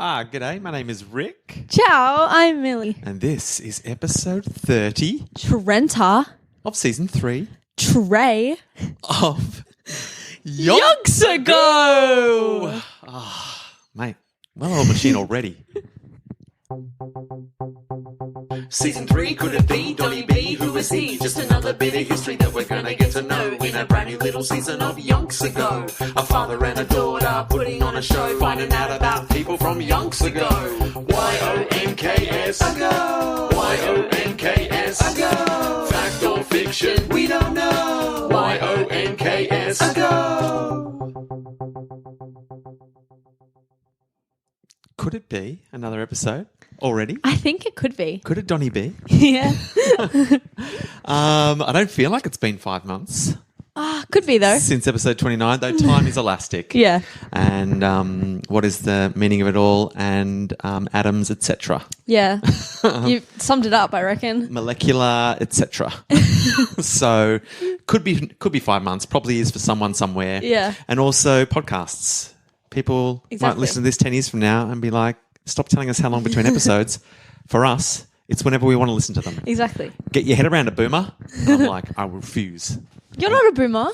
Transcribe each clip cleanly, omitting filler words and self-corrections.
G'day. My name is Rick. Ciao, I'm Millie. And this is episode 30 Trenta. of season 3 Trey. of Yonks Ago. Mate, well-oiled machine already. Season 3, could it be Donnie B? Who is he? Just another bit of history that we're gonna get to know in a brand new little season of Yonks Ago. A father and a daughter putting on a show, finding out about people from Yonks Ago. Y-O-N-K-S Ago. Y-O-N-K-S Ago. Fact or fiction? We don't know. Y-O-N-K-S Ago. Could it be another episode already? I think it could be. Could it Donnie be? Yeah. I don't feel like it's been 5 months Could be though. since episode 29, though time is elastic. Yeah. And what is the meaning of it all? And atoms, etc. Yeah. You summed it up, I reckon. Molecular, etc. So could be 5 months. Probably is for someone somewhere. Yeah. And also podcasts. People might Exactly. listen to this 10 years from now and be like, stop telling us how long between episodes. For us, it's whenever we want to listen to them. Exactly. Get your head around a boomer. And I'm like, I refuse. You're not a boomer.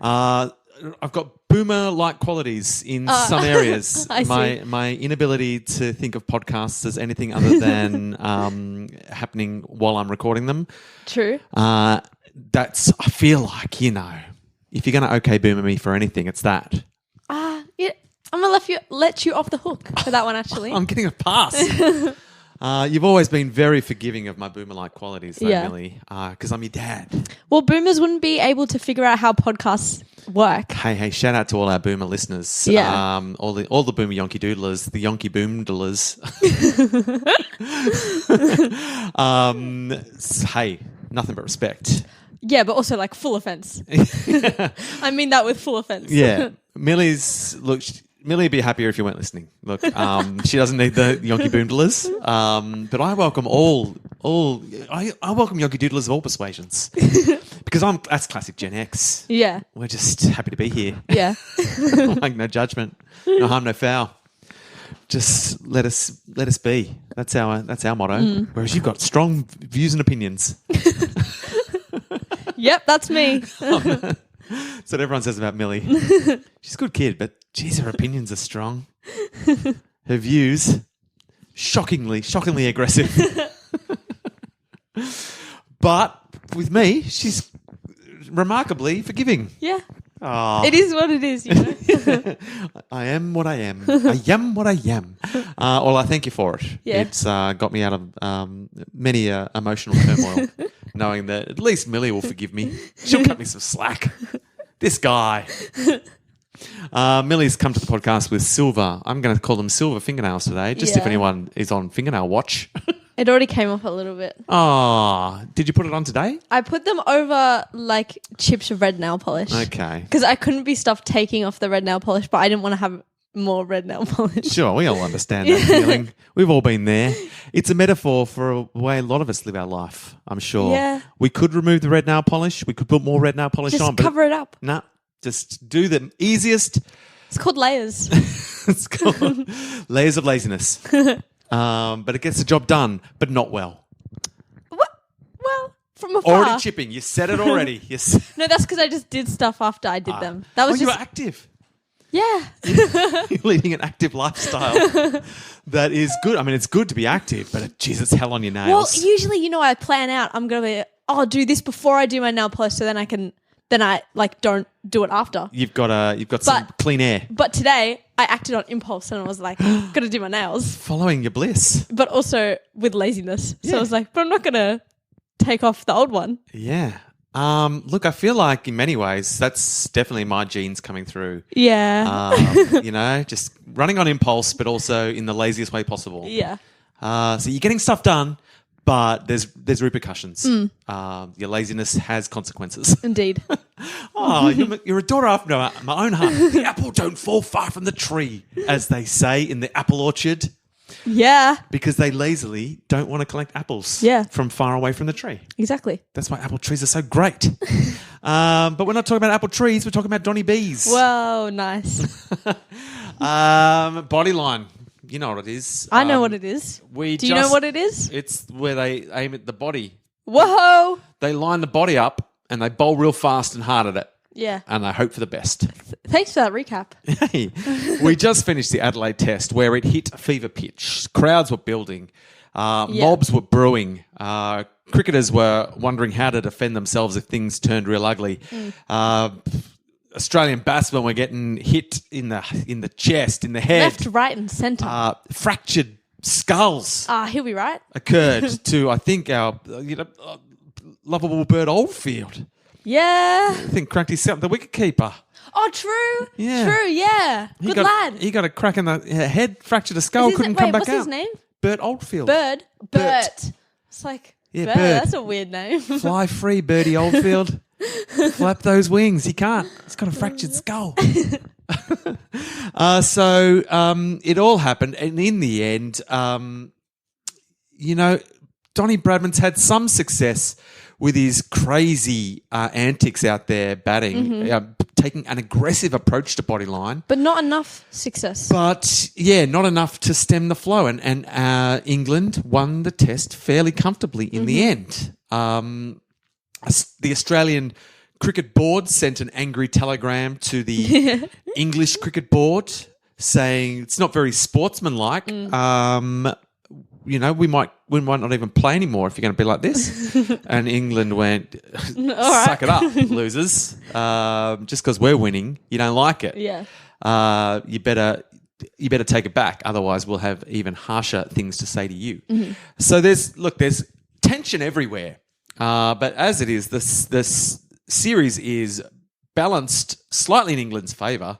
I've got boomer-like qualities in some areas. I see. My inability to think of podcasts as anything other than happening while I'm recording them. True. I feel like, if you're going to okay boomer me for anything, it's that. Yeah. I'm going to let you off the hook for that one, actually. I'm getting a pass. You've always been very forgiving of my boomer-like qualities, though, Yeah. Millie, because I'm your dad. Well, boomers wouldn't be able to figure out how podcasts work. Hey, shout out to all our boomer listeners. Yeah. All the boomer yonky doodlers, the yonky boomdlers. Hey, nothing but respect. Yeah, but also like full offense. I mean that with full offense. Yeah. Millie would be happier if you weren't listening. Look, she doesn't need the yonky boomdlers. But I welcome I welcome yonky doodlers of all persuasions. Because that's classic Gen X. Yeah. We're just happy to be here. Yeah. Like no judgment, no harm, no foul. Just let us be. That's our motto. Whereas you've got strong views and opinions. Yep, that's me. That's what everyone says about Millie. She's a good kid, but geez, her opinions are strong. Her views, shockingly aggressive. But with me, she's remarkably forgiving. Yeah. Oh. It is what it is, I am what I am. I am what I am. Well, I thank you for it. Yeah. It's got me out of many emotional turmoil, knowing that at least Millie will forgive me. She'll cut me some slack. This guy. Millie's come to the podcast with silver. I'm going to call them silver fingernails today, just if Yeah. anyone is on fingernail watch. It already came off a little bit. Oh, did you put it on today? I put them over like chips of red nail polish. Okay. Because I couldn't be stopped taking off the red nail polish, but I didn't want to have more red nail polish. Sure, we all understand that feeling. We've all been there. It's a metaphor for the way a lot of us live our life, I'm sure. Yeah. We could remove the red nail polish. We could put more red nail polish Just on. cover it up. No, just do the easiest. It's called layers. It's called layers of laziness. But it gets the job done, but not well. What? Well, from afar. Already chipping. You said it already. No, that's because I just did stuff after I did them. That was you were just... active. Yeah. You're leading an active lifestyle. That is good. I mean, it's good to be active, but geez, it's hell on your Well, nails. usually, I plan out. I'm going to be, I'll do this before I do my nail polish so then I don't do it after. You've got some clean air. But today, I acted on impulse and I was like, got to do my nails. Following your bliss. But also with laziness. So Yeah. I was like, but I'm not going to take off the old one. Yeah. Look, I feel like in many ways that's definitely my genes coming through. Yeah. Just running on impulse, but also in the laziest way possible. Yeah. So you're getting stuff done, but there's repercussions. Your laziness has consequences. Indeed. Oh, you're a daughter after my own heart. The apple don't fall far from the tree, as they say in the apple orchard. Yeah. Because they lazily don't want to collect apples from far away from the tree. Exactly. That's why apple trees are so great. But we're not talking about apple trees. We're talking about Donnie B's. Whoa, nice. Bodyline. You know what it is. I know what it is. Do you know what it is? It's where they aim at the body. Whoa! They line the body up and they bowl real fast and hard at it. Yeah. And they hope for the best. Thanks for that recap. Hey, we just finished the Adelaide Test where it hit fever pitch. Crowds were building. Mobs were brewing. Cricketers were wondering how to defend themselves if things turned real ugly. Australian batsmen were getting hit in the chest, in the head. Left, right, and centre. Fractured skulls He'll be right. occurred to, I think, our lovable Bird Oldfield. Yeah. I think cracked his the wicketkeeper. Oh, true. Yeah. True, yeah. Good lad. He got a crack in the head, fractured a skull, couldn't come back what's out. his name? Bert Oldfield. Bert. It's like, Yeah, Bert. Bird. That's a weird name. Fly free, Birdie Oldfield. Flap those wings. He can't. He's got a fractured skull. So it all happened. And in the end, Donnie Bradman's had some success with his crazy antics out there batting, taking an aggressive approach to Bodyline. But not enough success. But, yeah, not enough to stem the flow. And England won the test fairly comfortably in the end. The Australian Cricket Board sent an angry telegram to the English Cricket Board saying it's not very sportsmanlike. We might not even play anymore if you're going to be like this. And England went, suck it up, losers. Just because we're winning, you don't like it. Yeah. You better take it back. Otherwise, we'll have even harsher things to say to you. So there's tension everywhere. But as it is, this series is balanced slightly in England's favour,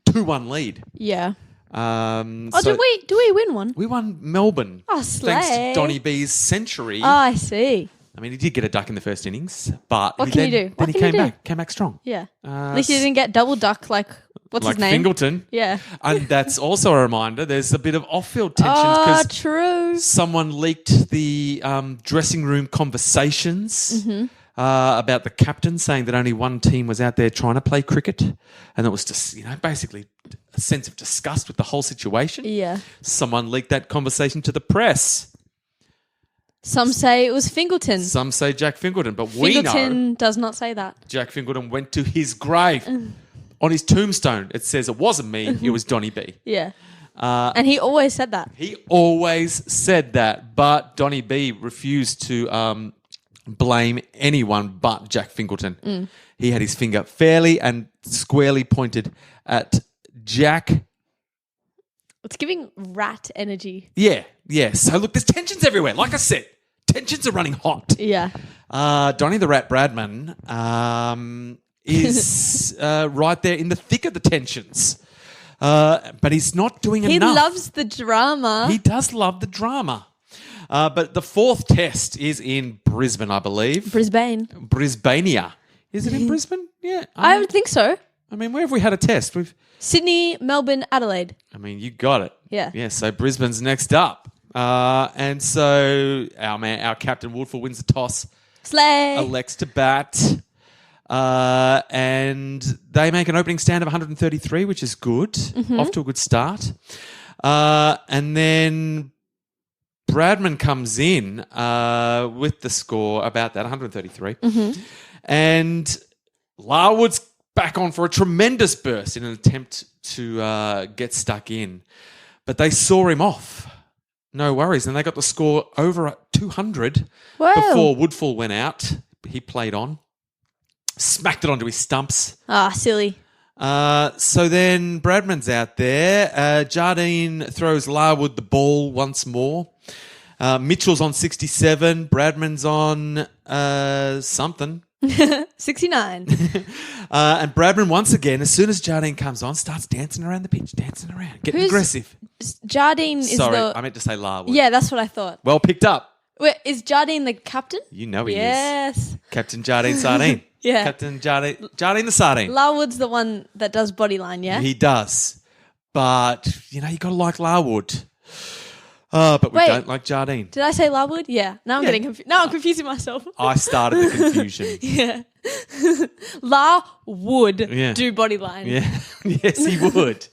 2-1 lead. Yeah. So do we win one? we won Melbourne. Oh, slay. Thanks to Donnie B's century. Oh, I see. I mean, he did get a duck in the first innings, but What can you do? Then he came back strong. Yeah. At least you didn't get double duck like what's like his name? Fingleton. Yeah. And that's also a reminder. There's a bit of off-field tensions Oh, because true. someone leaked the dressing room conversations about the captain saying that only one team was out there trying to play cricket, and it was just basically a sense of disgust with the whole situation. Yeah. Someone leaked that conversation to the press. Some say it was Fingleton. Some say Jack Fingleton, but we know Fingleton does not say that. Jack Fingleton went to his grave. On his tombstone, it says it wasn't me, it was Donnie B. Yeah. And he always said that. He always said that, but Donnie B refused to blame anyone but Jack Fingleton. He had his finger fairly and squarely pointed at Jack. It's giving rat energy. Yeah. So look, there's tensions everywhere. Like I said, tensions are running hot. Yeah. Donnie the Rat Bradman is right there in the thick of the tensions. But he's not doing enough. He loves the drama. He does love the drama. But the fourth test is in Brisbane, I believe. Brisbania. Is it in Brisbane? Yeah. I would think so. I mean, where have we had a test? Sydney, Melbourne, Adelaide. I mean, you got it. Yeah. Yeah, so Brisbane's next up. And so our captain Woodfull wins the toss. Slay. Elects to bat. And they make an opening stand of 133, which is good. Off to a good start. And then Bradman comes in with the score about that, 133. And Larwood's back on for a tremendous burst in an attempt to get stuck in. But they saw him off. No worries. And they got the score over at 200 before Woodfull went out. He played on. Smacked it onto his stumps. Silly. So then Bradman's out there. Jardine throws Larwood the ball once more. Mitchell's on 67. Bradman's on something. 69. And Bradman once again, as soon as Jardine comes on, starts dancing around the pitch, getting aggressive. Jardine is I meant to say Larwood. Yeah, that's what I thought. Well picked up. Wait, is Jardine the captain? You know he is. Yes. Captain Jardine Sardine. Yeah. Captain Jardine the Sardine. Larwood's the one that does Bodyline, yeah? He does. But, you got to like Larwood. But we don't like Jardine. Did I say Larwood? Yeah. Now I'm getting confused. Now I'm confusing myself. I started the confusion. Yeah. Larwood do Bodyline. Yeah. Yes, he would.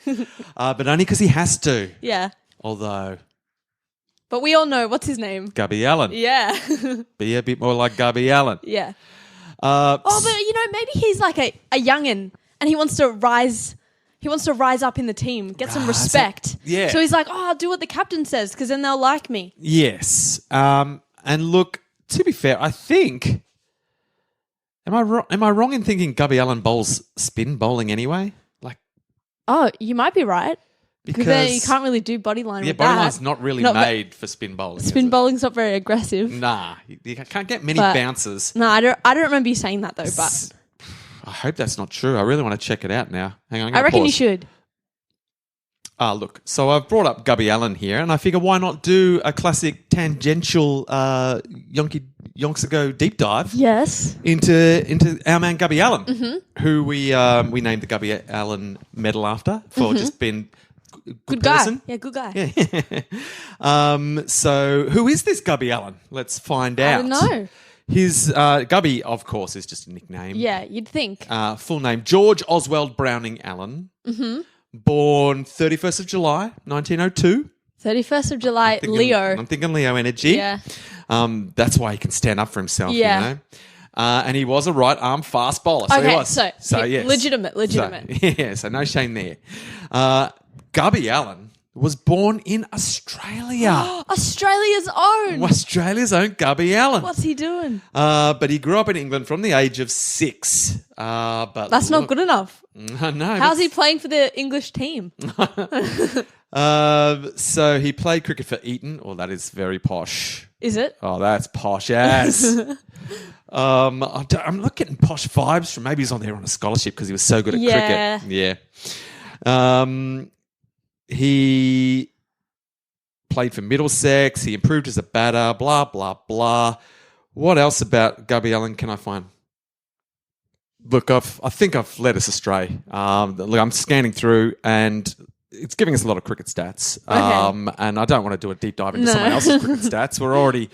But only because he has to. Yeah. Although, But we all know what's his name. Gubby Allen. Yeah. Be a bit more like Gubby Allen. Yeah. But maybe he's like a youngin' and he wants to rise. He wants to rise up in the team, get some respect. Yeah. So he's like, I'll do what the captain says because then they'll like me. Yes. And look, to be fair, I think. Am I wrong in thinking Gubby Allen bowls spin bowling anyway? Like, Oh, you might be right. Because then you can't really do bodyline with that. Yeah, bodyline's not really made for spin bowling. Spin bowling's not very aggressive. Nah, you can't get many bounces. No, I don't remember you saying that though. But I hope that's not true. I really want to check it out now. Hang on, I reckon you should. Look, so I've brought up Gubby Allen here, and I figure why not do a classic tangential Yonks Ago deep dive? Yes. Into our man Gubby Allen, who we named the Gubby Allen medal after for just being good person. Guy. Yeah, good guy. Yeah. So who is this Gubby Allen? Let's find out. I don't know. His Gubby, of course, is just a nickname. Yeah, you'd think. Full name George Oswald Browning Allen. Mm-hmm. Born 31st of July, 1902. 31st of July, Leo. I'm thinking Leo energy. Yeah. That's why he can stand up for himself, Yeah. you know. And he was a right arm fast bowler. So Okay, he was. so yes. legitimate. So no shame there. Gubby Allen was born in Australia. Australia's own. Australia's own Gubby Allen. What's he doing? But he grew up in England from the age of 6. But That's not good enough. No. How's he playing for the English team? So he played cricket for Eton. Oh, that is very posh. Is it? Oh, that's posh ass. I'm not getting posh vibes from maybe he's on there on a scholarship because he was so good at cricket. Yeah. He played for Middlesex. He improved as a batter. Blah blah blah. What else about Gubby Allen can I find? Look, I think I've led us astray. Look, I'm scanning through and it's giving us a lot of cricket stats. Okay. And I don't want to do a deep dive into someone else's cricket stats. We're already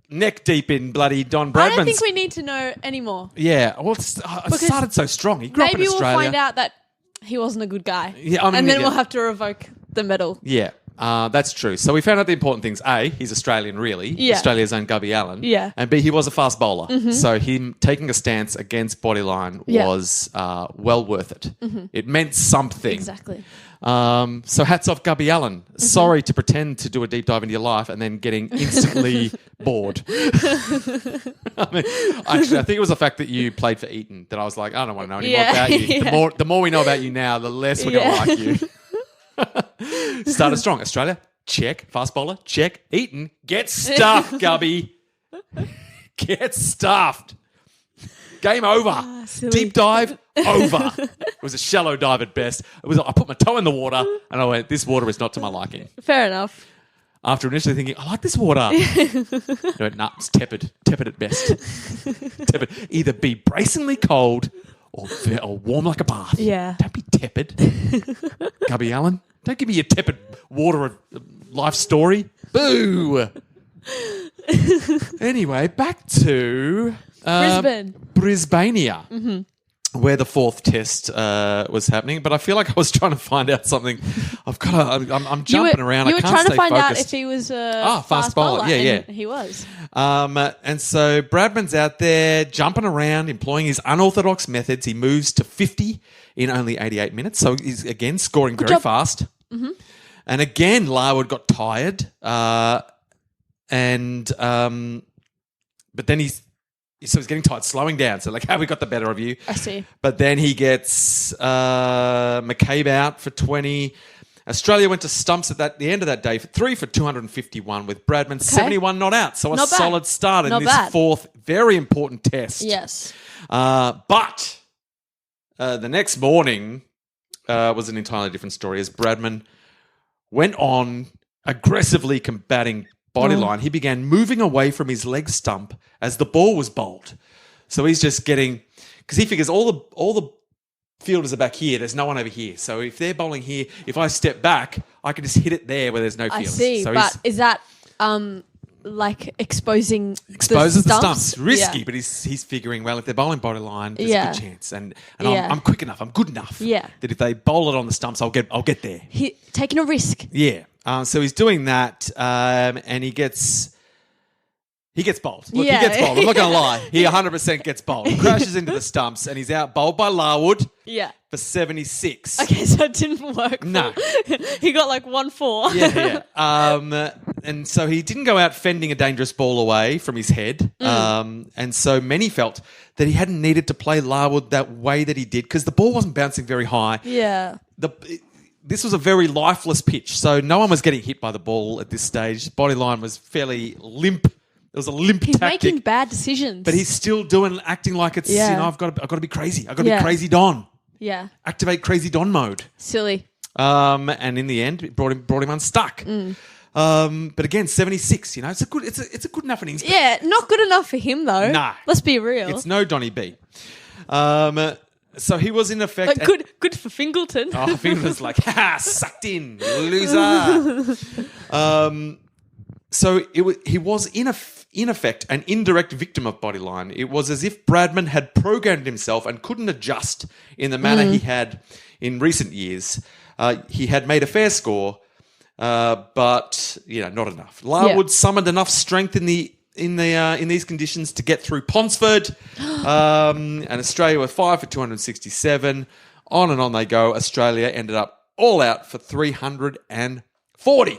neck deep in bloody Don Bradman's. I don't think we need to know anymore. Yeah. Well, it started so strong. He grew up in Maybe we'll Australia. find out that he wasn't a good guy. Yeah, I mean, and then we'll have to revoke the medal. Yeah. That's true. So we found out the important things. A, he's Australian, really. Yeah. Australia's own Gubby Allen. Yeah. And B, he was a fast bowler. Mm-hmm. So him taking a stance against Bodyline was well worth it. Mm-hmm. It meant something. Exactly. So hats off Gubby Allen. Mm-hmm. Sorry to pretend to do a deep dive into your life and then getting instantly bored. I mean, actually, I think it was the fact that you played for Eton that I was like, I don't want to know any more about you. Yeah. The more we know about you now, the less we're going to like you. Started strong. Australia, check. Fast bowler, check. Eton, get stuffed, Gubby. Get stuffed. Game over. Deep dive, over. It was a shallow dive at best. I put my toe in the water and I went, this water is not to my liking. Fair enough. After initially thinking, I like this water. I went, nah, it's tepid. Tepid at best. Tepid. Either be bracingly cold or warm like a bath. Yeah. Don't be tepid. Gubby Allen, don't give me your tepid water life story. Boo. Anyway, back to Brisbania, where the fourth test was happening. But I feel like I was trying to find out something. I'm jumping around. You were I can't trying to stay find focused. out if he was a fast bowler. Yeah. He was. And so Bradman's out there jumping around, employing his unorthodox methods. He moves to 50 in only 88 minutes. So he's, again, scoring very fast. Mm-hmm. And again, Larwood got tired. But then he's getting tired, slowing down. So like, we got the better of you. I see. But then he gets McCabe out for 20. Australia went to stumps at the end of that day for 3 for 251 with Bradman 71 not out. So not a solid start in this fourth very important test. Yes. But the next morning was an entirely different story as Bradman went on aggressively combating Bodyline. He began moving away from his leg stump as the ball was bowled. So he's just getting, because he figures all the fielders are back here. There's no one over here. So if they're bowling here, if I step back, I can just hit it there where there's no fielders. I see. So but is that like exposes the stumps? Risky, but he's figuring, well, if they're bowling Bodyline, there's a good chance. And I'm quick enough. I'm good enough. Yeah. That if they bowl it on the stumps, I'll get there. Taking a risk. Yeah. So he's doing that, and he gets bowled. Look, Yeah. he gets bowled. I'm not going to lie. He 100% gets bowled. He crashes into the stumps, and he's out bowled by Larwood Yeah. for 76. Okay, so it didn't work. No. He got like 1-4. Yeah. And so he didn't go out fending a dangerous ball away from his head. And so many felt that he hadn't needed to play Larwood that way that he did because the ball wasn't bouncing very high. Yeah. This was a very lifeless pitch, so no one was getting hit by the ball at this stage. Bodyline was fairly limp. It was a limp He's tactic. making bad decisions. But he's still acting like it's, Yeah. I've got to be crazy. I've got to be crazy Don. Yeah. Activate crazy Don mode. Silly. And in the end, it brought him unstuck. But again, 76. It's a good enough innings. Yeah, not good enough for him though. Nah. Let's be real. It's no Donnie B. So he was in effect. But good for Fingleton. Oh, Fingleton's like, sucked in, loser. So he was in effect an indirect victim of Bodyline. It was as if Bradman had programmed himself and couldn't adjust in the manner he had in recent years. He had made a fair score, but not enough. Larwood summoned enough strength in these conditions to get through Ponsford, and Australia were 5 for 267. On and on they go. Australia ended up all out for 340.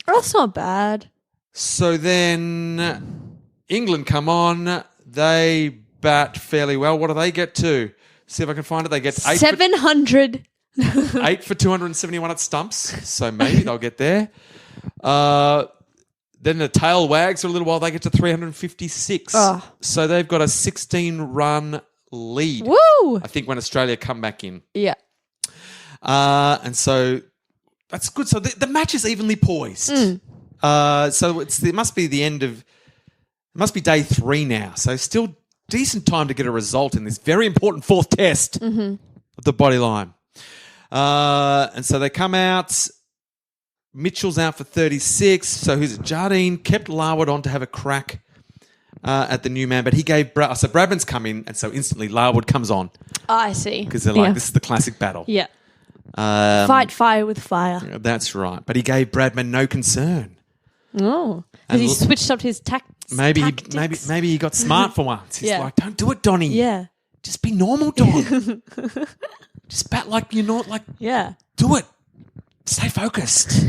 That's not bad. So then England come on. They bat fairly well. What do they get to? See if I can find it. They get 700. 8 for 271 at stumps. So maybe they'll get there. Then the tail wags for a little while. They get to 356. Oh. So they've got a 16-run lead. Woo! I think when Australia come back in. Yeah. And so that's good. So the match is evenly poised. So it must be day 3 now. So still decent time to get a result in this very important 4th test of the Bodyline. And so they come out. Mitchell's out for 36. So who's it? Jardine kept Larwood on to have a crack at the new man, but he gave so Bradman's come in, and so instantly Larwood comes on. Oh, I see. Because they're like, this is the classic battle. Yeah. Fight fire with fire. That's right. But he gave Bradman no concern. Oh, because he switched up his tactics. Maybe he got smart for once. He's like, don't do it, Donnie. Yeah. Just be normal, Don. Just bat like you're not like. Yeah. Do it. Stay focused.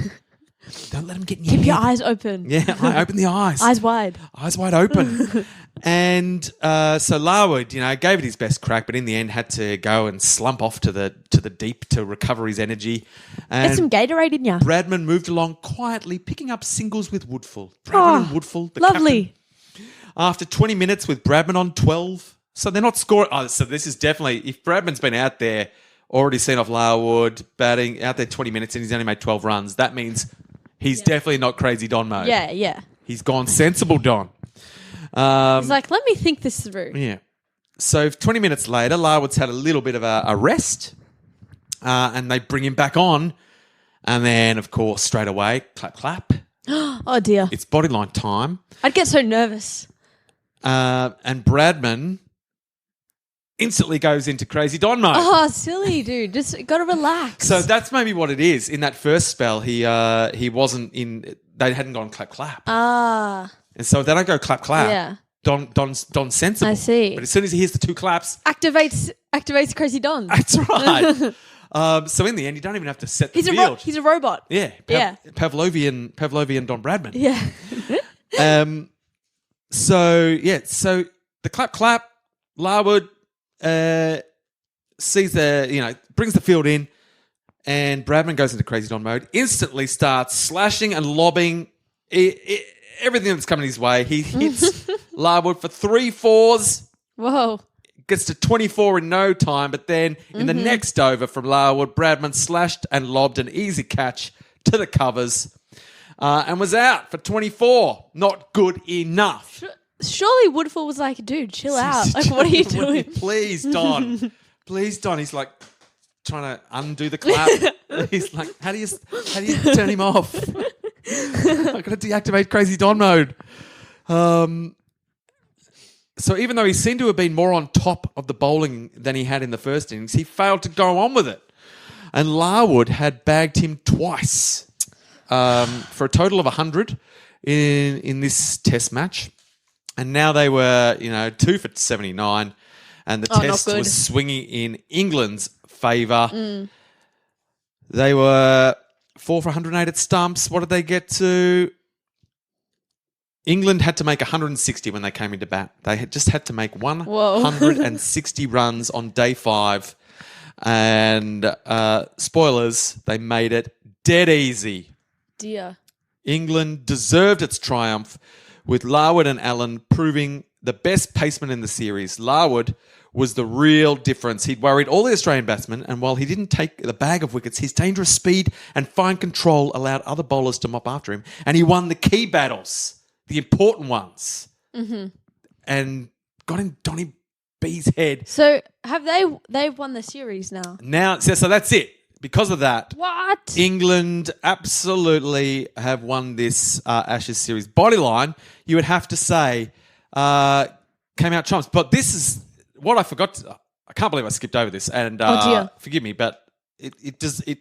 Don't let him get in your Keep your head. eyes open. Yeah, open the eyes. Eyes wide. Eyes wide open. And so Larwood, gave it his best crack, but in the end had to go and slump off to the deep to recover his energy. And Get some Gatorade in ya. Bradman moved along quietly, picking up singles with Woodfull. Bradman and Woodfull, the lovely. captain. After 20 minutes with Bradman on 12. So they're not scoring. Oh, so this is definitely, if Bradman's been out there, already seen off Larwood, batting out there 20 minutes and he's only made 12 runs, that means he's definitely not crazy Don mode. Yeah. He's gone sensible Don. He's like, let me think this through. Yeah. So 20 minutes later, Larwood's had a little bit of a rest, and they bring him back on. And then, of course, straight away, clap, clap. Oh, dear. It's Bodyline time. I'd get so nervous. And Bradman instantly goes into crazy Don mode. Oh, silly, dude. Just got to relax. So that's maybe what it is. In that first spell, he wasn't in. They hadn't gone clap clap. Ah. And so if they don't go clap clap. Yeah. Don's sensible. I see. But as soon as he hears the 2 claps, activates Crazy Don. that's right. So in the end, you don't even have to set the field. He's a robot. Yeah. Pavlovian Don Bradman. Yeah. So the clap, Larwood sees brings the field in, and Bradman goes into Crazy Don mode, instantly starts slashing and lobbing everything that's coming his way. He hits Larwood for 3 fours. Whoa. Gets to 24 in no time, but then in the next over from Larwood, Bradman slashed and lobbed an easy catch to the covers and was out for 24. Not good enough. Surely Woodfull was like, dude, chill out. Like, what are you doing? Please, Don. Please, Don. He's like trying to undo the clap. He's like, how do you turn him off? I've got to deactivate Crazy Don mode. So even though he seemed to have been more on top of the bowling than he had in the first innings, he failed to go on with it. And Larwood had bagged him twice. for a total of 100 in this Test match, and now they were 2 for 79, and the Test was swinging in England's favour. They were 4 for 108 at stumps. What did they get to? England had to make 160 when they came into bat. They just had to make 160 runs on day 5. And spoilers, they made it dead easy. Dear. England deserved its triumph, with Larwood and Allen proving the best paceman in the series. Larwood was the real difference. He'd worried all the Australian batsmen, and while he didn't take the bag of wickets, his dangerous speed and fine control allowed other bowlers to mop after him, and he won the key battles. The important ones, and got in Donnie B's head. So have they've won the series now? Now, so that's it. Because of that, what? England absolutely have won this Ashes series. Bodyline, you would have to say, came out chumps. But this is what I forgot. I can't believe I skipped over this. And forgive me, but it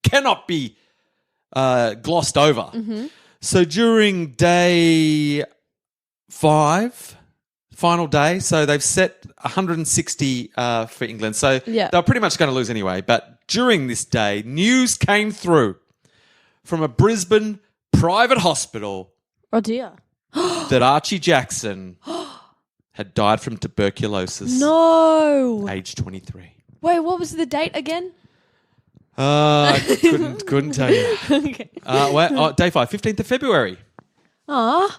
cannot be glossed over. So during day 5, final day, so they've set 160 for England. So they're pretty much going to lose anyway. But during this day, news came through from a Brisbane private hospital that Archie Jackson had died from tuberculosis. No. Age 23. Wait, what was the date again? Couldn't tell you. Okay. Day 5, 15th of February. A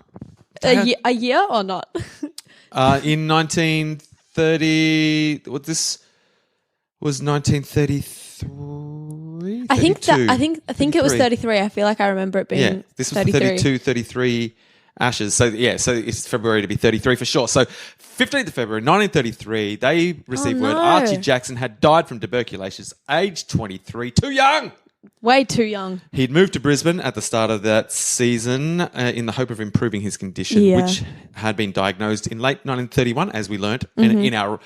year or not? In 1930, this was 1933. I think it was 33. I feel like I remember it being. This was 32, 33 Ashes. So it's February to be 33 for sure. So 15th of February, 1933, they received word Archie Jackson had died from tuberculosis, age 23, too young. Way too young. He'd moved to Brisbane at the start of that season in the hope of improving his condition, which had been diagnosed in late 1931, as we learnt in our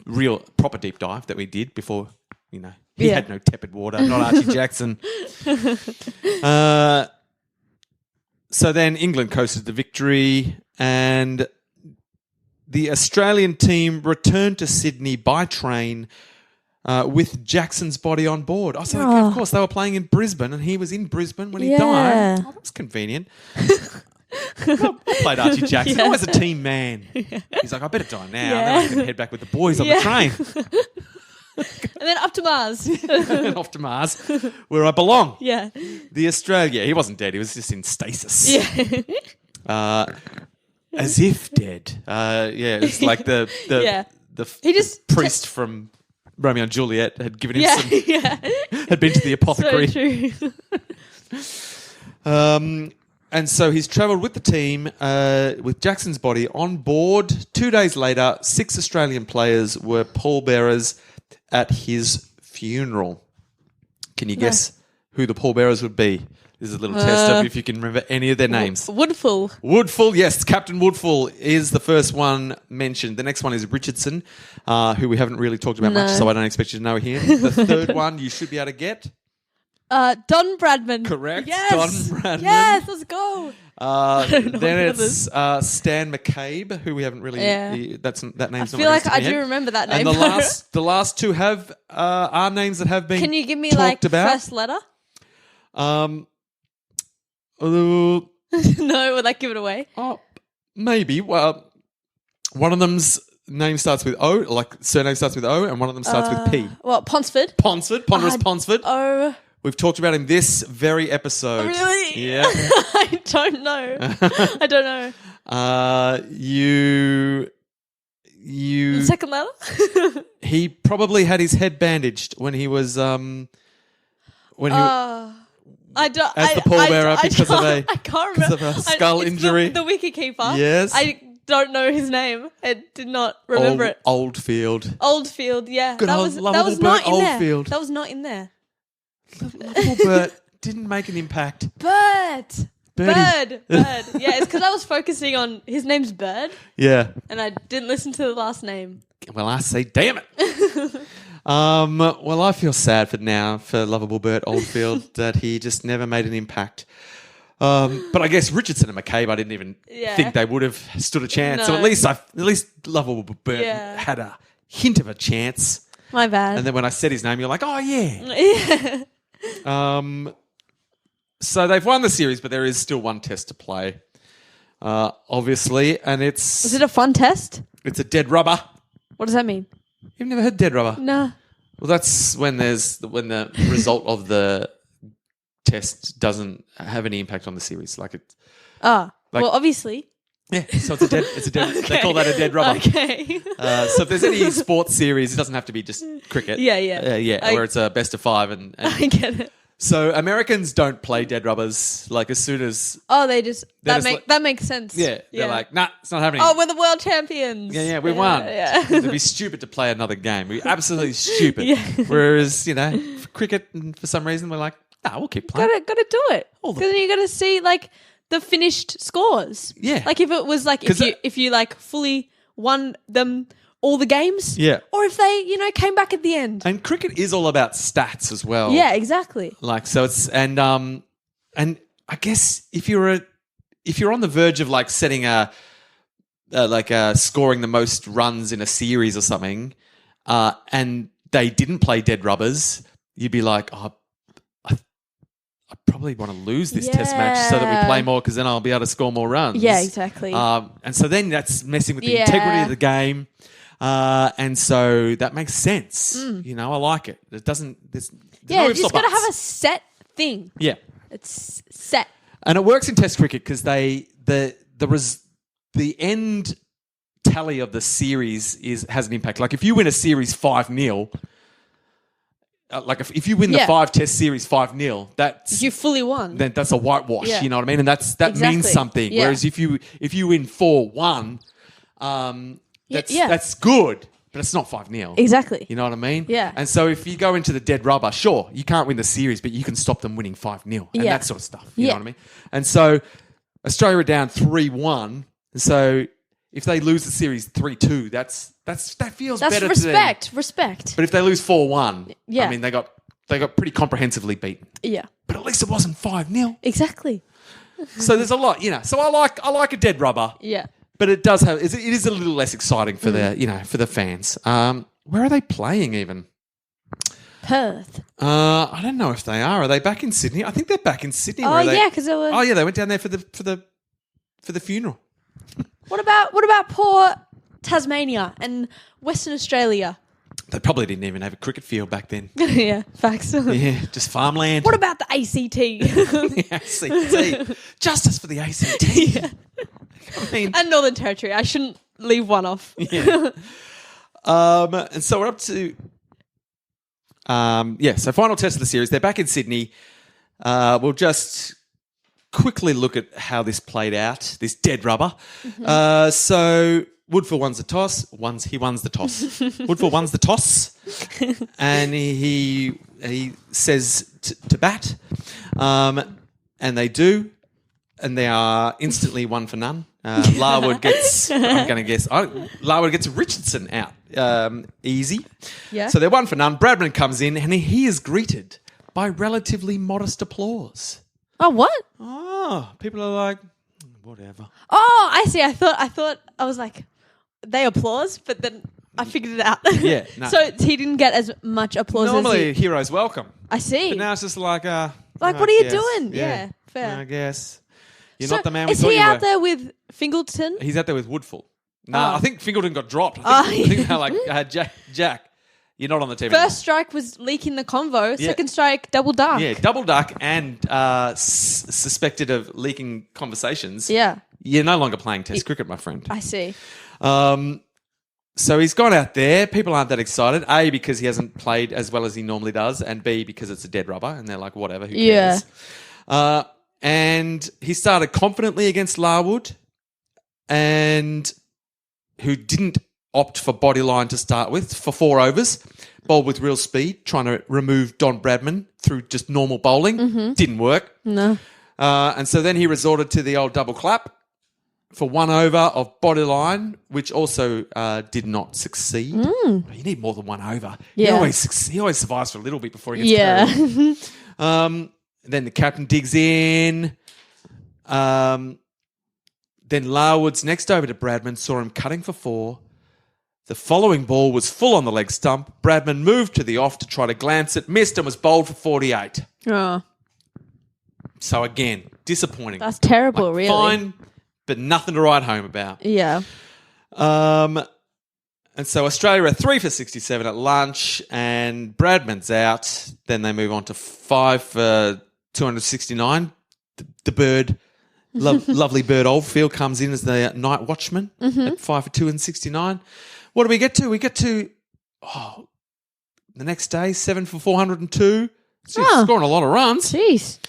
real proper deep dive that we did before, he had no tepid water, not Archie Jackson. So then England coasted to victory, and the Australian team returned to Sydney by train with Jackson's body on board. Of course, they were playing in Brisbane, and he was in Brisbane when he died. Oh, that was convenient. I played Archie Jackson. Always a team man. He's like, I better die now. And then I can head back with the boys on the train. And then up to Mars. And off to Mars, where I belong. Yeah. The Australia. He wasn't dead. He was just in stasis. Yeah. As if dead. It's like the priest from Romeo and Juliet had given him had been to the apothecary. So true. And so he's travelled with the team with Jackson's body on board. 2 days later, 6 Australian players were pallbearers at his funeral. Can you guess who the pallbearers would be? This is a little test of if you can remember any of their names. Woodfull, yes. Captain Woodfull is the first one mentioned. The next one is Richardson, who we haven't really talked about much, so I don't expect you to know him. The third one you should be able to get. Don Bradman. Correct. Yes. Don Bradman. Yes, let's go. Then it's Stan McCabe, who we haven't really. That name's. I feel like I do remember that name. And the last two are names that have been. Can you give me talked about. First letter? No, would that give it away? Oh, maybe. Well, one of them's name starts with O, like surname starts with O, and one of them starts with P. Well, Ponsford. Ponderous Ponsford. Oh. We've talked about him this very episode. Really? Yeah. I don't know. You. The second letter? He probably had his head bandaged when he was I don't. As the pallbearer because of I can't remember. Because of a skull injury. The wicketkeeper. Yes. I don't know his name. I did not remember it. Oldfield. Oldfield, yeah. Good that old was lovable not Bert in Oldfield. there. That was not in there. Lovable Bert didn't make an impact. Bird. Birdie. Bird. Yeah, it's because I was focusing on his name's Bird. Yeah. And I didn't listen to the last name. Well, I say, damn it. Well, I feel sad for lovable Bert Oldfield that he just never made an impact. But I guess Richardson and McCabe, I didn't even think they would have stood a chance. So No. at least lovable Bert had a hint of a chance. My bad. And then when I said his name, you're like, oh yeah. So they've won the series, but there is still one test to play, obviously, and Is it a fun test? it's a dead rubber. What does that mean? You've never heard dead rubber? No. Well, that's when the result of the test doesn't have any impact on the series. Well, obviously. Yeah, so it's a dead. They call that a dead rubber. Okay. So if there's any sports series, it doesn't have to be just cricket. Yeah. Where it's a best of 5 and I get it. so Americans don't play dead rubbers as soon as Oh, that just makes sense. they're like, nah, it's not happening. Oh, we're the world champions. Yeah, we won. Yeah. It'd be stupid to play another game. We're absolutely stupid. Yeah. Whereas, for cricket, for some reason, we're like, we'll keep playing. Gotta do it. Because then you gotta see the finished scores. Yeah. If it was if you fully won them all the games. Yeah. Or if they, came back at the end. And cricket is all about stats as well. Yeah, exactly. So it's and I guess if you're on the verge of setting scoring the most runs in a series or something, and they didn't play dead rubbers, you'd be like, I probably want to lose this test match so that we play more because then I'll be able to score more runs. Yeah, exactly. And so then that's messing with the integrity of the game. And so that makes sense. I like it. It doesn't. There's no you ifs or just gotta buts. have a set thing. Yeah. It's set. And it works in Test cricket because the end tally of the series has an impact. If you win a series 5-0, if you win the 5 Test series 5-0, that's You fully won. then that's a whitewash. Yeah. You know what I mean? And that Exactly. means something. Yeah. Whereas if you win 4-1, that's good, but it's not 5-0. Exactly. You know what I mean? Yeah. And so if you go into the dead rubber, sure, you can't win the series, but you can stop them winning 5-0 and that sort of stuff. You know what I mean? And so Australia are down 3-1. And so if they lose the series 3-2, that feels better to them. Respect. But if they lose 4-1, Yeah. I mean, they got pretty comprehensively beaten. Yeah. But at least it wasn't 5-0. Exactly. So there's a lot, So I like a dead rubber. Yeah. But it does have it is a little less exciting for the fans. Where are they playing even? Perth. I don't know if they are. Are they back in Sydney? I think they're back in Sydney. Oh yeah, because they were. Oh yeah, they went down there for the funeral. What about poor Tasmania and Western Australia? They probably didn't even have a cricket field back then. Yeah, facts. Yeah, just farmland. What about the ACT? The ACT? Justice for the ACT. Yeah. I mean, And Northern Territory. I shouldn't leave one off. yeah. And so we're up to so final test of the series. They're back in Sydney. We'll just quickly look at how this played out, this dead rubber. Mm-hmm. So Woodville wins the toss. He wins the toss. Woodville wins the toss, and he says to bat, and they do, and they are instantly 1 for none. Larwood gets, I'm going to guess, Larwood gets Richardson out easy. Yeah. So they're 1 for none. Bradman comes in, and he is greeted by relatively modest applause. Oh, what? Oh, people are like, whatever. Oh, I see. I thought I was like, they applause, but then I figured it out. Yeah, no. So he didn't get as much applause Normally, as he... heroes welcome. I see. But now it's just like, Like, I what are you guess. doing? Yeah, fair. I guess. You're So not the man we is thought he you out were. there with Fingleton? He's out there with Woodfull. No, Oh. I think Fingleton got dropped. I think they're like, Jack, you're not on the team First strike was leaking the convo. Yeah. Second strike, double duck. anymore. Yeah, double duck and suspected of leaking conversations. Yeah, You're no longer playing Test cricket, my friend. I see. So he's gone out there. People aren't that excited. A, because he hasn't played as well as he normally does, and B, because it's a dead rubber, and they're like, whatever, who cares? Yeah. And he started confidently against Larwood, and who didn't opt for Bodyline to start with for 4 overs, bowled with real speed, trying to remove Don Bradman through just normal bowling. Didn't work. No. And so then he resorted to the old double clap. for 1 over of Bodyline, which also did not succeed. You need more than 1 over. Yeah. He always survives for a little bit before he gets carried. Then the captain digs in. Then Larwood's next over to Bradman, saw him cutting for 4. The following ball was full on the leg stump. Bradman moved to the off to try to glance it, missed and was bowled for 48. Oh, So again, disappointing. that's terrible, really. Fine, but nothing to write home about. Yeah. And so Australia are 3 for 67 at lunch, and Bradman's out. Then they move on to 5 for 269. The bird, lovely bird Oldfield, comes in as the night watchman at 5 for 269. What do we get to? We get to the next day, 7 for 402. So scoring a lot of runs. Jeez.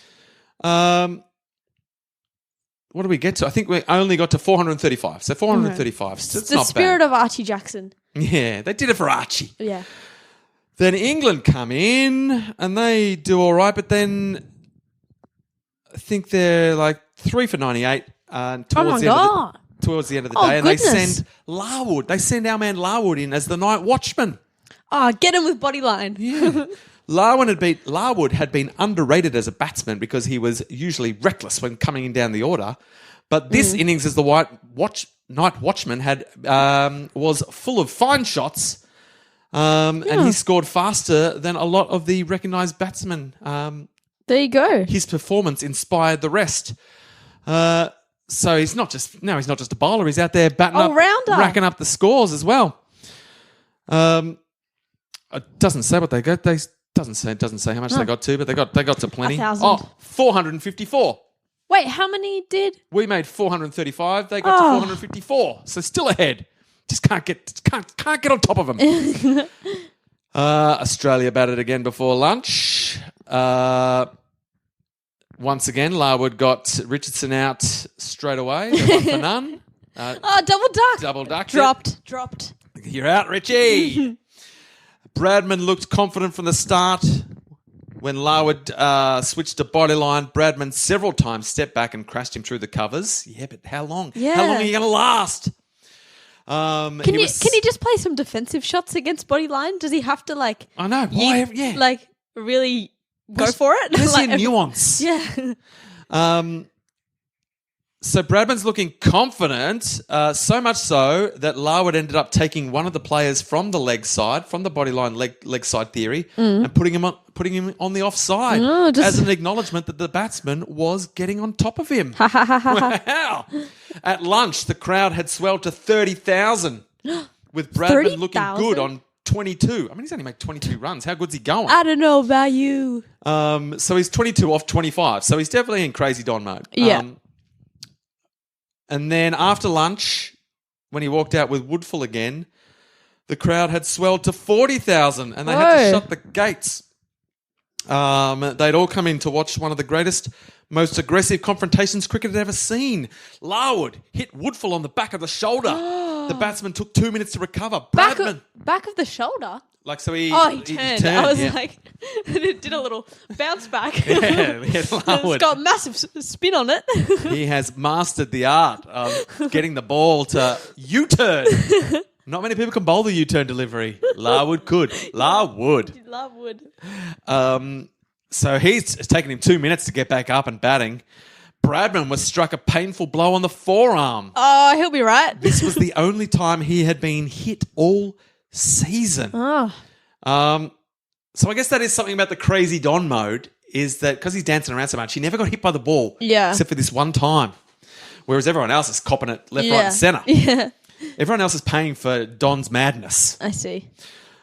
What do we get to? I think we only got to 435. So 435. So it's The not spirit bad. of Archie Jackson. Yeah, they did it for Archie. Yeah. Then England come in and they do all right, but then I think they're like 3 for 98 towards the end of the day, and goodness. they send Larwood. They send our man Larwood in as the night watchman. Oh, get him with Bodyline. Yeah. Larwood had been underrated as a batsman because he was usually reckless when coming in down the order. But this innings as the night watchman had was full of fine shots, and he scored faster than a lot of the recognised batsmen. There you go. His performance inspired the rest. So he's not just a bowler. He's out there batting up, All-rounder. racking up the scores as well. It doesn't say what they got. It doesn't say how much they got to, but they got to plenty. 1,000. 454. Wait, how many did? We made 435. They got to 454. So still ahead. Just can't get on top of them. Australia batted again before lunch. Once again, Larwood got Richardson out straight away. 1 for none. Double duck. Double duck. Dropped. You're out, Richie. Bradman looked confident from the start. When Larwood switched to Bodyline, Bradman several times stepped back and crashed him through the covers. Yeah, but how long? Yeah. How long are you going to last? Can he just play some defensive shots against Bodyline? Does he have to I know. Why? Yeah. Really go for it? Where's your nuance? Yeah. So Bradman's looking confident, so much so that Larwood ended up taking one of the players from the leg side, from the Bodyline leg side theory, and putting him on the offside as an acknowledgement that the batsman was getting on top of him. Wow! At lunch, the crowd had swelled to 30,000, with Bradman looking 30,000? good on 22. I mean, he's only made 22 runs. How good's he going? I don't know about you. So he's 22 off 25. So he's definitely in crazy Don mode. Yeah. And then after lunch, when he walked out with Woodfull again, the crowd had swelled to 40,000 and they had to shut the gates. They'd all come in to watch one of the greatest, most aggressive confrontations cricket had ever seen. Larwood hit Woodfull on the back of the shoulder. The batsman took 2 minutes to recover. Back Bradman, of the shoulder? he turned. I was yeah. like, it did a little bounce back. Yeah, It's Larwood. got massive spin on it. He has mastered the art of getting the ball to U-turn. Not many people can bowl the U-turn delivery. Larwood could. Larwood. Lovewood. So it's taken him 2 minutes to get back up and batting. Bradman was struck a painful blow on the forearm. Oh, he'll be right. This was the only time he had been hit all season. Oh. So I guess that is something about the crazy Don mode, is that because he's dancing around so much, he never got hit by the ball. Yeah. Except for this one time. Whereas everyone else is copping it left, right and centre. Yeah. Everyone else is paying for Don's madness. I see.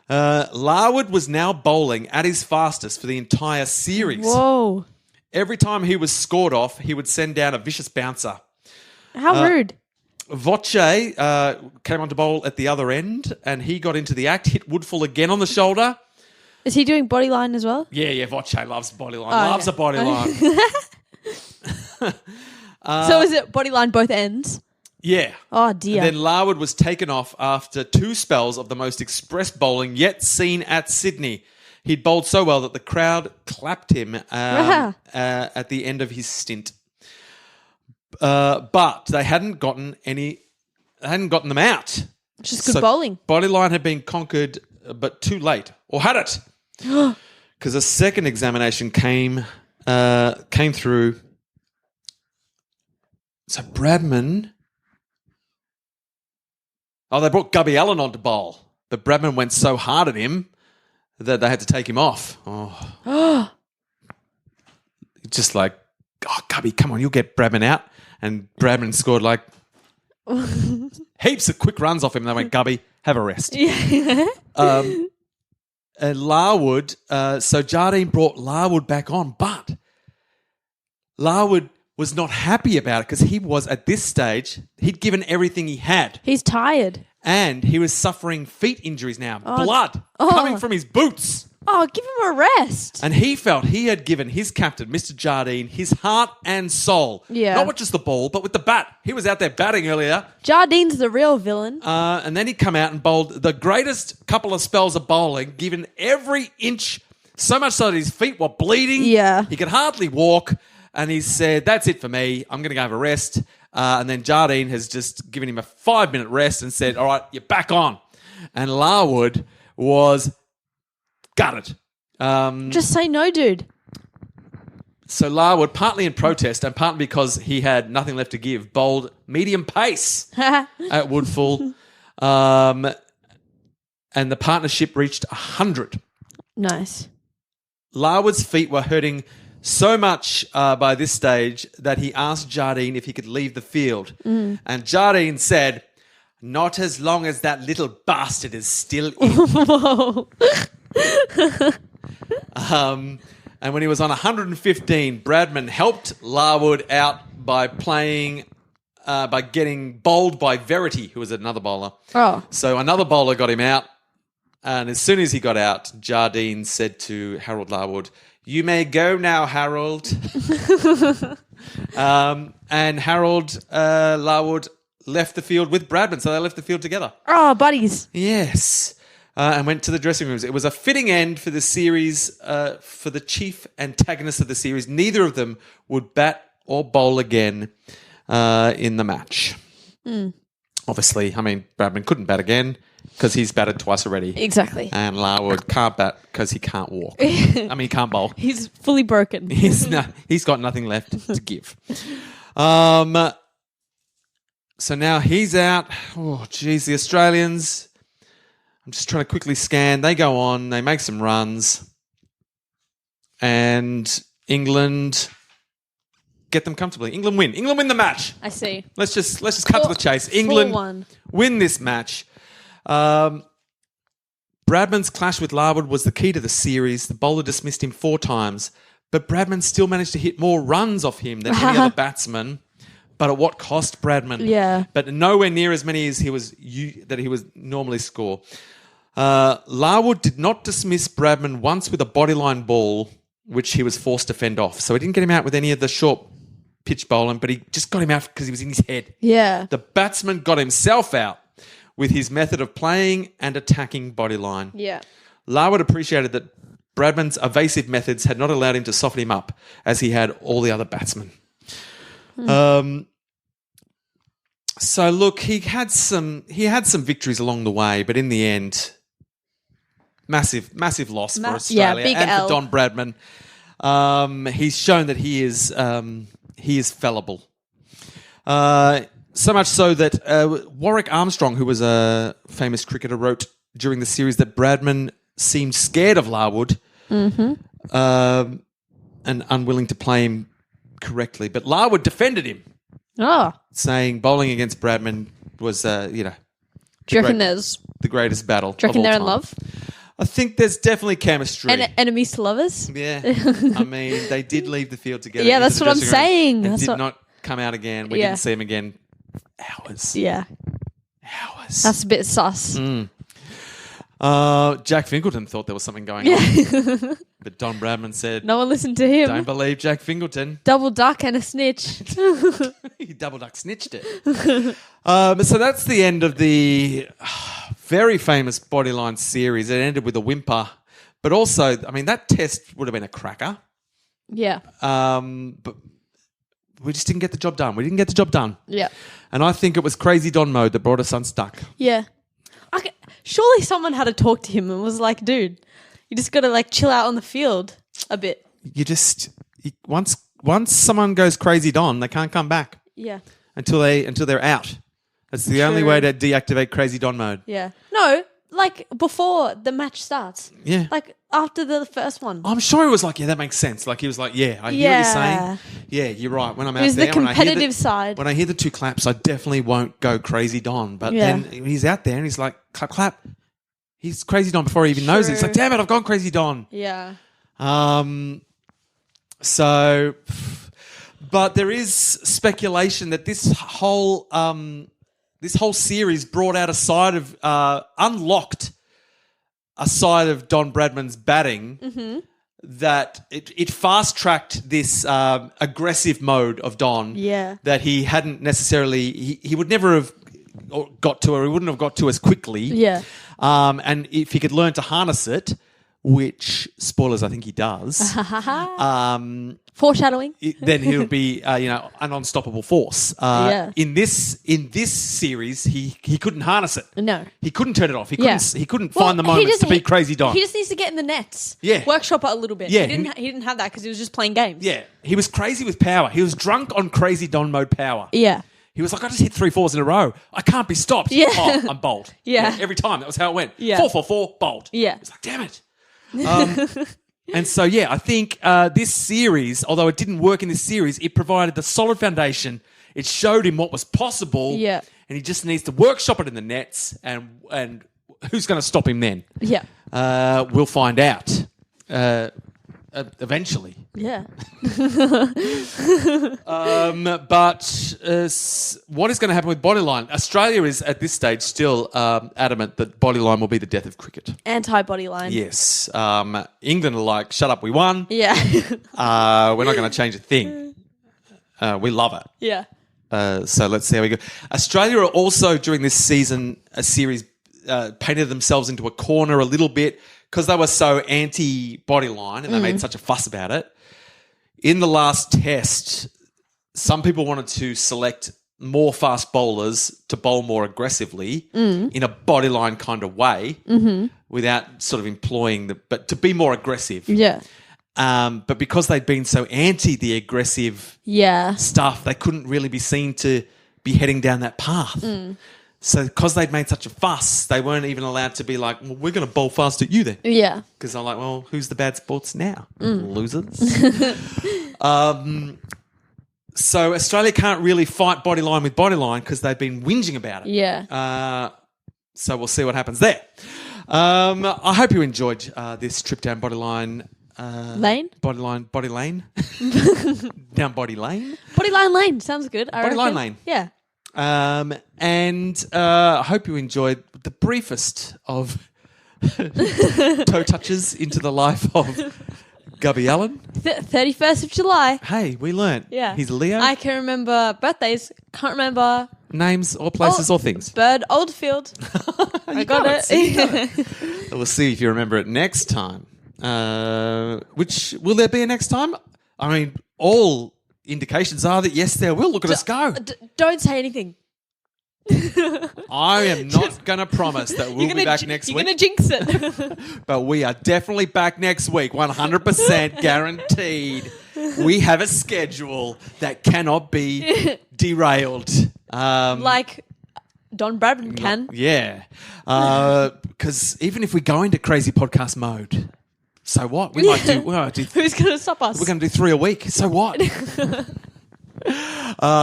Larwood was now bowling at his fastest for the entire series. Whoa. Every time he was scored off, he would send down a vicious bouncer. How rude. Voce came on to bowl at the other end, and he got into the act, hit Woodfull again on the shoulder. Is he doing Bodyline as well? Yeah, Voce loves Bodyline. Oh, loves okay. a Bodyline. So is it Bodyline both ends? Yeah. Oh, dear. And then Larwood was taken off after 2 spells of the most express bowling yet seen at Sydney. He'd bowled so well that the crowd clapped him at the end of his stint. But they hadn't gotten them out. Just good bowling. Bodyline had been conquered, but too late. Or had it. Because a second examination came through. So Bradman... Oh, they brought Gubby Allen on to bowl. But Bradman went so hard at him that they had to take him off. Oh. Just like, Gubby, come on, you'll get Bradman out. And Bradman scored like heaps of quick runs off him. They went, Gubby, have a rest. Yeah. And Larwood, so Jardine brought Larwood back on, but Larwood was not happy about it because he was, at this stage, he'd given everything he had. He's tired. And he was suffering feet injuries now. Blood coming from his boots. Oh, give him a rest. And he felt he had given his captain, Mr. Jardine, his heart and soul. Yeah. Not with just the ball, but with the bat. He was out there batting earlier. Jardine's the real villain. And then he'd come out and bowled the greatest couple of spells of bowling, given every inch, so much so that his feet were bleeding. Yeah. He could hardly walk. And he said, that's it for me. I'm going to go have a rest. And then Jardine has just given him a 5-minute rest and said, all right, you're back on. And Larwood was gutted. Just say no, dude. So Larwood, partly in protest and partly because he had nothing left to give, bowled medium pace at Woodfull. And the partnership reached 100. Nice. Larwood's feet were hurting so much by this stage that he asked Jardine if he could leave the field. And Jardine said, not as long as that little bastard is still in. And when he was on 115, Bradman helped Larwood out by getting bowled by Verity, who was another bowler. Oh. So another bowler got him out. And as soon as he got out, Jardine said to Harold Larwood, you may go now, Harold. And Harold Larwood left the field with Bradman, so they left the field together. Oh, buddies. Yes. And went to the dressing rooms. It was a fitting end for the series, for the chief antagonist of the series. Neither of them would bat or bowl again in the match. Obviously, I mean, Bradman couldn't bat again because he's batted twice already. Exactly. And Larwood can't bat because he can't walk. I mean, he can't bowl. He's fully broken. He's got nothing left to give. So now he's out. Oh, geez, the Australians. I'm just trying to quickly scan. They go on. They make some runs. And England get them comfortably. England win. England win the match. I see. Let's just cut to the chase. England 4-1. win this match. Bradman's clash with Larwood was the key to the series. The bowler dismissed him 4 times, but Bradman still managed to hit more runs off him than any other batsman. But at what cost, Bradman? Yeah. But nowhere near as many as he was normally score. Larwood did not dismiss Bradman once with a bodyline ball, which he was forced to fend off. So he didn't get him out with any of the short pitch bowling, but he just got him out because he was in his head. Yeah. The batsman got himself out with his method of playing and attacking bodyline. Yeah. Larwood appreciated that Bradman's evasive methods had not allowed him to soften him up as he had all the other batsmen. So look, he had some victories along the way, but in the end, massive loss for Australia big and L. for Don Bradman. He's shown that he is fallible. So much so that Warwick Armstrong, who was a famous cricketer, wrote during the series that Bradman seemed scared of Larwood and unwilling to play him correctly. But Larwood defended him, saying bowling against Bradman was, Do you reckon there's... the greatest battle. Do you reckon they're in love? I think there's definitely chemistry. And enemies to lovers? Yeah. I mean, they did leave the field together. Yeah, that's what I'm saying. And did not come out again. We didn't see him again. Hours. Yeah. Hours. That's a bit sus. Jack Fingleton thought there was something going on. But Don Bradman said, No one listened to him. don't believe Jack Fingleton. Double duck and a snitch. He double duck snitched it. So that's the end of the very famous Bodyline series. It ended with a whimper. But also, I mean, that test would have been a cracker. Yeah. But we just didn't get the job done. We didn't get the job done. Yeah. And I think it was Crazy Don mode that brought us unstuck. Yeah. Surely someone had to talk to him and was like, dude, you just got to like chill out on the field a bit. Once someone goes Crazy Don, they can't come back. Yeah. Until they're out. That's the only way to deactivate Crazy Don mode. Yeah. No, like before the match starts. Yeah. Like after the first one. I'm sure he was like, yeah, that makes sense. Like he was like, yeah, I hear what you're saying. Yeah, you're right. When I'm out It was there, the competitive side. When I hear the two claps, I definitely won't go Crazy Don. But then he's out there and he's like, clap, clap. He's Crazy Don before he even knows it. He's like, damn it, I've gone Crazy Don. Yeah. So, but there is speculation that this whole series brought out a side of unlocked a side of Don Bradman's batting that it fast tracked this aggressive mode of Don. Yeah. That he hadn't necessarily he would never have got to, or he wouldn't have got to as quickly. Yeah. And if he could learn to harness it, which spoilers, I think he does. Foreshadowing. Then he would be, an unstoppable force. In this series, he couldn't harness it. No, he couldn't turn it off. He couldn't find the moments to be Crazy Don. He just needs to get in the nets. Yeah, workshop it a little bit. Yeah, he didn't have that because he was just playing games. Yeah, he was crazy with power. He was drunk on Crazy Don mode power. Yeah. He was like, I just hit 3 4s in a row. I can't be stopped. Yeah. Oh, I'm bowled. Yeah. Every time. That was how it went. Yeah. 4 4 4, bowled. Yeah. It's like, damn it. And so, yeah, I think this series, although it didn't work in this series, it provided the solid foundation. It showed him what was possible. Yeah. And he just needs to workshop it in the nets. And who's going to stop him then? Yeah. We'll find out eventually. Yeah. But what is going to happen with Bodyline? Australia is at this stage still adamant that Bodyline will be the death of cricket. Anti-Bodyline. Yes. England are like, shut up, we won. Yeah. We're not going to change a thing. We love it. Yeah. So let's see how we go. Australia are also, during this season, a series painted themselves into a corner a little bit because they were so anti-Bodyline and they made such a fuss about it. In the last test, some people wanted to select more fast bowlers to bowl more aggressively in a Bodyline kind of way without sort of employing but to be more aggressive. Yeah. But because they'd been so anti the aggressive stuff, they couldn't really be seen to be heading down that path. So because they'd made such a fuss, they weren't even allowed to be like, well, we're going to bowl fast at you then. Yeah. Because I'm like, well, who's the bad sports now? Losers. So Australia can't really fight Bodyline with Bodyline because they've been whinging about it. Yeah. So we'll see what happens there. I hope you enjoyed this trip down Bodyline. Lane? Body lane. Down Body Lane. Bodyline Lane. Sounds good. Bodyline Lane. Yeah. And I hope you enjoyed the briefest of toe touches into the life of Gubby Allen. 31st of July. Hey, we learnt. Yeah. He's a Leo. I can remember birthdays. Can't remember names or places or things. Bird Oldfield. I got it. See, we'll see if you remember it next time. Which will there be a next time? I mean, all indications are that yes, there will. Look at us go. Don't say anything. I am not going to promise that we'll be back next week. You're going to jinx it. But we are definitely back next week, 100% guaranteed. We have a schedule that cannot be derailed. Like Don Bradman can. Yeah. Because even if we go into crazy podcast mode, so what? We might do. Who's going to stop us? We're going to do 3 a week. So what?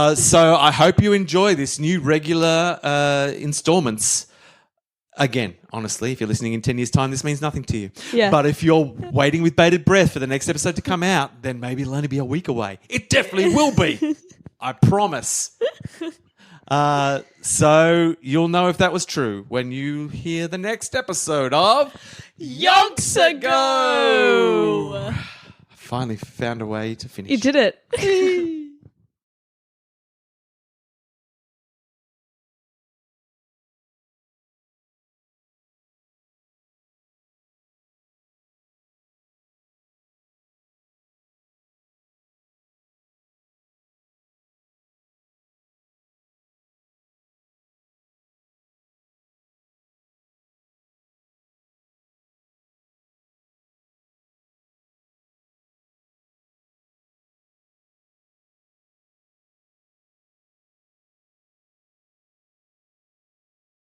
So I hope you enjoy this new regular installments. Again, honestly, if you're listening in 10 years' time, this means nothing to you. Yeah. But if you're waiting with bated breath for the next episode to come out, then maybe it'll only be a week away. It definitely will be. I promise. So you'll know if that was true when you hear the next episode of Yonks Ago. I finally found a way to finish. You did it.